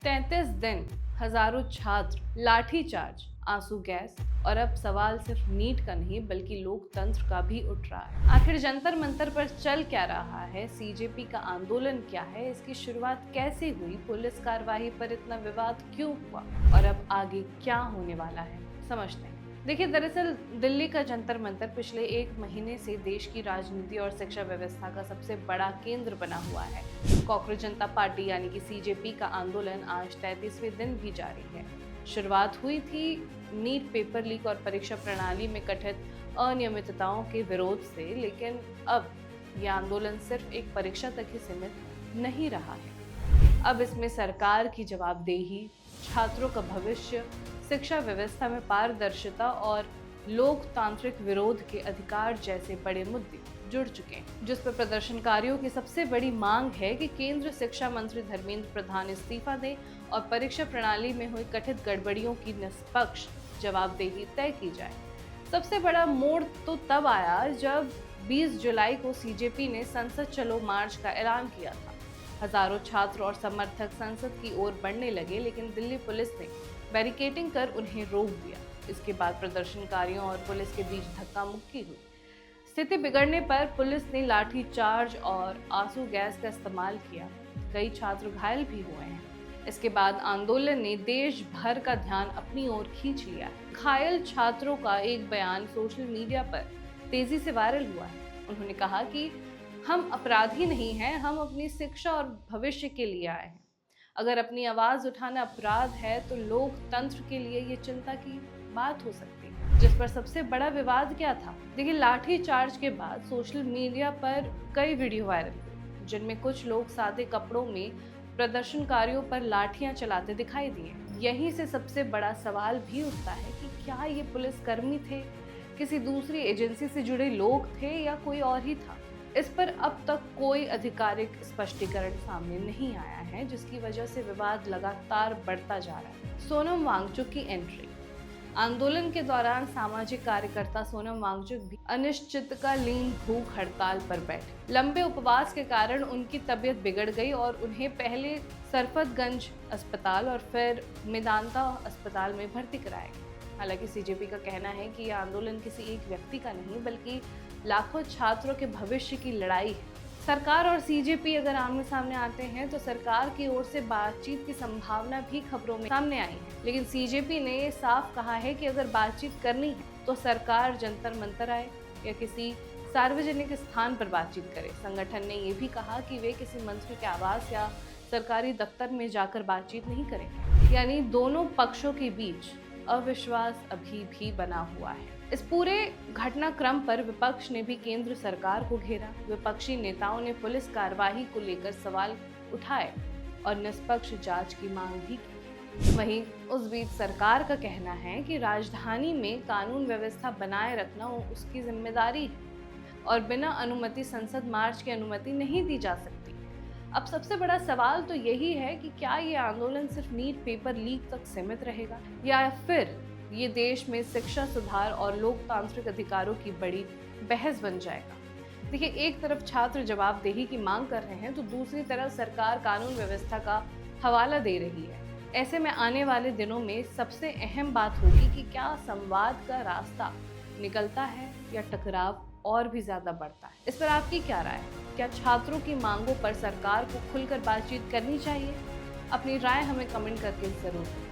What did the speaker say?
33 दिन, हजारों छात्र, लाठीचार्ज, आंसू गैस और अब सवाल सिर्फ नीट का नहीं बल्कि लोकतंत्र का भी उठ रहा है। आखिर जंतर मंतर पर चल क्या रहा है, सीजेपी का आंदोलन क्या है, इसकी शुरुआत कैसे हुई, पुलिस कार्रवाई पर इतना विवाद क्यों हुआ और अब आगे क्या होने वाला है, समझते हैं। देखिए, दरअसल दिल्ली का जंतर मंतर पिछले एक महीने से देश की राजनीति और शिक्षा व्यवस्था का सबसे बड़ा केंद्र बना हुआ है। कॉकरोच जनता पार्टी यानी कि सीजेपी का आंदोलन आज 33वें दिन भी जारी है। शुरुआत हुई थी नीट पेपर लीक और परीक्षा प्रणाली में कथित अनियमितताओं के विरोध से, लेकिन अब यह आंदोलन सिर्फ एक परीक्षा तक ही सीमित नहीं रहा है। अब इसमें सरकार की जवाबदेही, छात्रों का भविष्य, शिक्षा व्यवस्था में पारदर्शिता और लोकतांत्रिक विरोध के अधिकार जैसे बड़े मुद्दे जुड़ चुके हैं, जिस पर प्रदर्शनकारियों की सबसे बड़ी मांग है कि केंद्र शिक्षा मंत्री धर्मेंद्र प्रधान इस्तीफा दें और परीक्षा प्रणाली में हुई कथित गड़बड़ियों की निष्पक्ष जवाबदेही तय की जाए। सबसे बड़ा मोड़ तो तब आया जब 20 जुलाई को सीजेपी ने संसद चलो मार्च का ऐलान किया था। हजारों छात्र और समर्थक संसद की ओर बढ़ने लगे, लेकिन दिल्ली पुलिस ने बैरिकेडिंग कर उन्हें रोक दिया। इसके बाद प्रदर्शनकारियों और पुलिस के बीच धक्का मुक्की हुई। स्थिति बिगड़ने पर पुलिस ने लाठी चार्ज और आंसू गैस का इस्तेमाल किया। कई छात्र घायल भी हुए हैं। इसके बाद आंदोलन ने देश भर का ध्यान अपनी ओर खींच लिया। घायल छात्रों का एक बयान सोशल मीडिया पर तेजी से वायरल हुआ है। उन्होंने कहा कि हम अपराधी नहीं हैं, हम अपनी शिक्षा और भविष्य के लिए आए हैं। अगर अपनी आवाज उठाना अपराध है तो लोकतंत्र के लिए ये चिंता की बात हो सकती है। जिस पर सबसे बड़ा विवाद क्या था? देखिए, लाठी चार्ज के बाद सोशल मीडिया पर कई वीडियो वायरल हुए, जिनमें कुछ लोग सादे कपड़ों में प्रदर्शनकारियों पर लाठियां चलाते दिखाई दिए। यहीं से सबसे बड़ा सवाल भी उठता है कि क्या ये पुलिसकर्मी थे, किसी दूसरी एजेंसी से जुड़े लोग थे या कोई और ही था? इस पर अब तक कोई आधिकारिक स्पष्टीकरण सामने नहीं आया है, जिसकी वजह से विवाद लगातार बढ़ता जा रहा है। सोनम वांगचुक की एंट्री। आंदोलन के दौरान सामाजिक कार्यकर्ता सोनम वांगचुक भी अनिश्चितकालीन भूख हड़ताल पर बैठे। लंबे उपवास के कारण उनकी तबीयत बिगड़ गई और उन्हें पहले सरफतगंज अस्पताल और फिर मेदांता अस्पताल में भर्ती कराया गया। हालांकि सीजेपी का कहना है कि यह आंदोलन किसी एक व्यक्ति का नहीं बल्कि लाखों छात्रों के भविष्य की लड़ाई है। सरकार और सीजेपी अगर आमने सामने आते हैं तो सरकार की ओर से बातचीत की संभावना भी खबरों में सामने आई है, लेकिन सीजेपी ने ये साफ कहा है कि अगर बातचीत करनी है तो सरकार जंतर मंतर आए या किसी सार्वजनिक स्थान पर बातचीत करे। संगठन ने यह भी कहा कि वे किसी मंत्री के आवास या सरकारी दफ्तर में जाकर बातचीत नहीं करेंगे। यानी दोनों पक्षों के बीच अविश्वास अभी भी बना हुआ है। इस पूरे घटनाक्रम पर विपक्ष ने भी केंद्र सरकार को घेरा। विपक्षी नेताओं ने पुलिस कार्रवाई को लेकर सवाल उठाए और निष्पक्ष जांच की मांग भी की। वहीं उस बीच सरकार का कहना है कि राजधानी में कानून व्यवस्था बनाए रखना उसकी जिम्मेदारी है और बिना अनुमति संसद मार्च की अनुमति नहीं दी जा सकती। अब सबसे बड़ा सवाल तो यही है कि क्या ये आंदोलन सिर्फ नीट पेपर लीक तक सीमित रहेगा या फिर ये देश में शिक्षा सुधार और लोकतांत्रिक अधिकारों की बड़ी बहस बन जाएगा। देखिए, एक तरफ छात्र जवाबदेही की मांग कर रहे हैं तो दूसरी तरफ सरकार कानून व्यवस्था का हवाला दे रही है। ऐसे में आने वाले दिनों में सबसे अहम बात होगी कि क्या संवाद का रास्ता निकलता है या टकराव और भी ज्यादा बढ़ता है। इस पर आपकी क्या राय है? क्या छात्रों की मांगों पर सरकार को खुलकर बातचीत करनी चाहिए? अपनी राय हमें कमेंट करके जरूर दें।